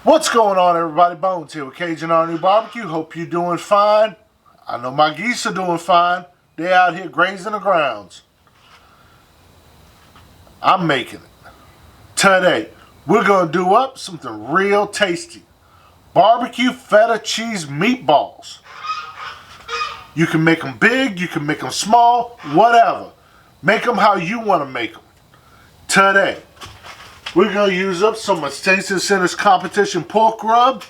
What's going on, everybody? Bones here with CAJUN. Hope you're doing fine. I know my geese are doing fine. They're out here grazing the grounds. I'm making it. Today, we're going to do up something real tasty. Barbecue feta cheese meatballs. You can make them big, you can make them small, whatever. Make them how you want to make them. Today, we're going to use up some of Station Center's competition pork rub.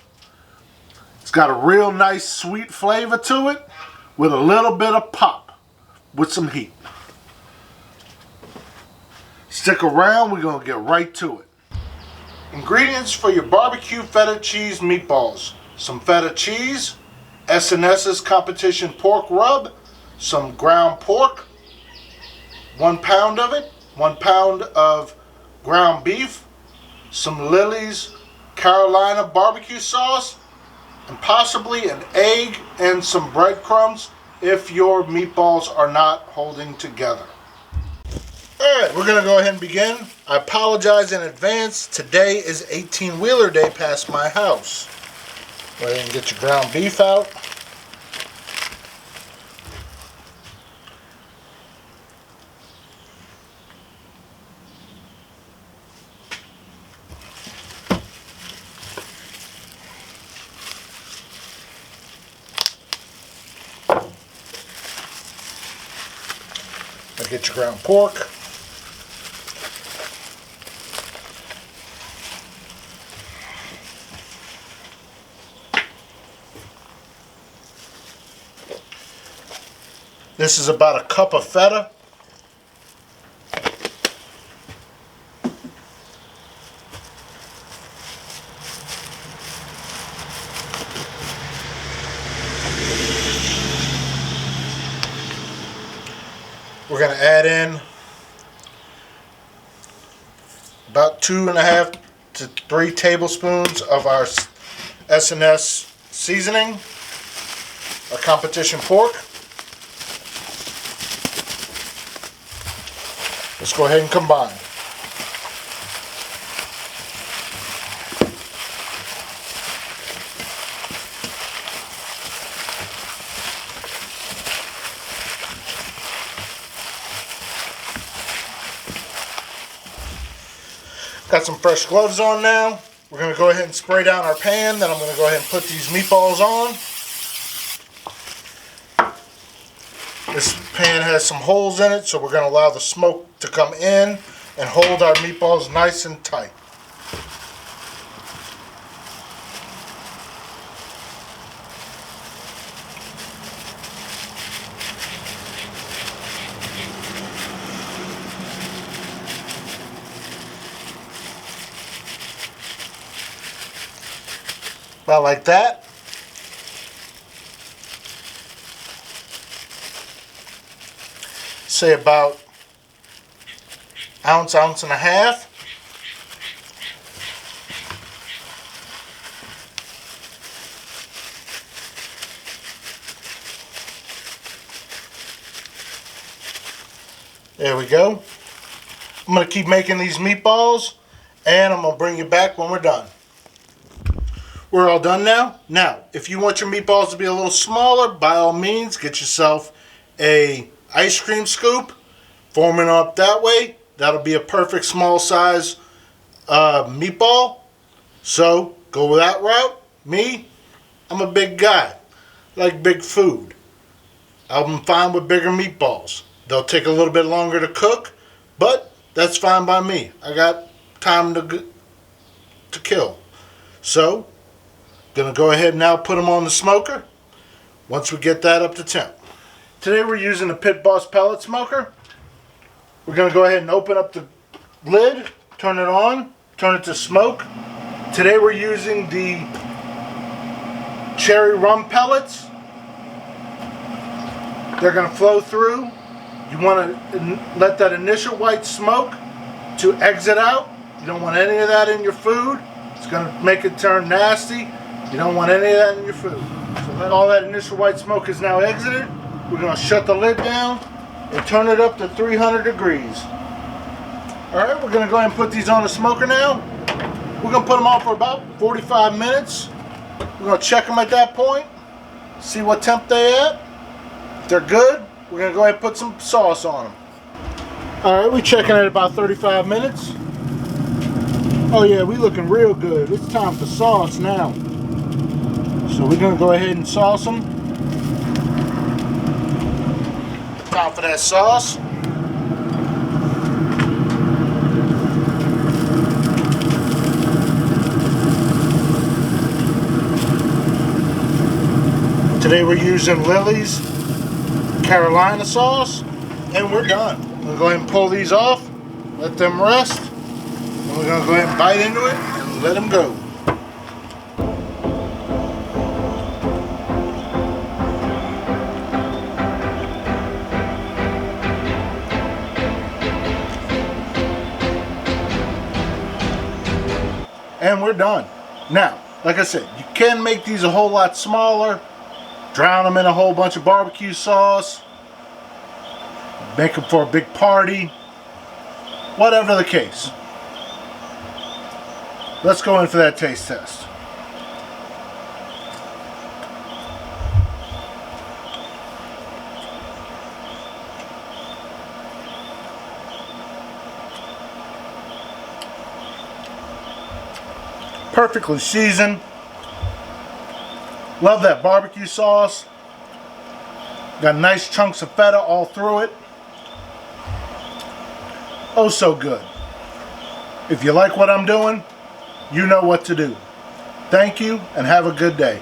It's got a real nice sweet flavor to it with a little bit of pop with some heat. Stick around, we're going to get right to it. Ingredients for your barbecue feta cheese meatballs. Some feta cheese, S&S's competition pork rub, some ground pork, 1 pound of it, 1 pound of ground beef, some Lily's Carolina barbecue sauce, and possibly an egg and some breadcrumbs if your meatballs are not holding together. Alright, we're going to go ahead and begin. I apologize in advance. Today is 18-wheeler day past my house. Go ahead and get your ground beef out. Get your ground pork. This is about a cup of feta. We're going to add in about 2.5 to 3 tablespoons of our S&S seasoning, our competition pork. Let's go ahead and combine. Got some fresh gloves on now. We're going to go ahead and spray down our pan. Then I'm going to go ahead and put these meatballs on. This pan has some holes in it, so we're going to allow the smoke to come in and hold our meatballs nice and tight. About like that. Say about ounce and a half. There we go. I'm going to keep making these meatballs, and I'm going to bring you back when we're done. We're all done now. Now, if you want your meatballs to be a little smaller, by all means, get yourself a ice cream scoop. Form it up that way. That'll be a perfect small size meatball. So, go with that route. Me, I'm a big guy. I like big food. I'm fine with bigger meatballs. They'll take a little bit longer to cook, but that's fine by me. I got time to kill. So, gonna go ahead and now put them on the smoker once we get that up to temp. Today we're using a Pit Boss pellet smoker. We're gonna go ahead and open up the lid, turn it on, turn it to smoke. Today we're using the cherry rum pellets. They're gonna flow through. You want to let that initial white smoke to exit out. You don't want any of that in your food. It's gonna make it turn nasty. You don't want any of that in your food. So all that initial white smoke is now exited. We're going to shut the lid down and turn it up to 300 degrees. Alright, we're going to go ahead and put these on the smoker now. We're going to put them on for about 45 minutes. We're going to check them at that point, see what temp they're at. If they're good, we're going to go ahead and put some sauce on them. Alright, we're checking at about 35 minutes. Oh yeah, we're looking real good. It's time for sauce now. So we're going to go ahead and sauce them. Time for that sauce. Today we're using Lily's Carolina sauce, and we're done. We'll go ahead and pull these off, let them rest, and we're going to go ahead and bite into it and let them go. And we're done. Now, like I said, you can make these a whole lot smaller. Drown them in a whole bunch of barbecue sauce. Make them for a big party. Whatever the case. Let's go in for that taste test. Perfectly seasoned. Love that barbecue sauce. Got nice chunks of feta all through it. Oh, so good. If you like what I'm doing, you know what to do. Thank you and have a good day.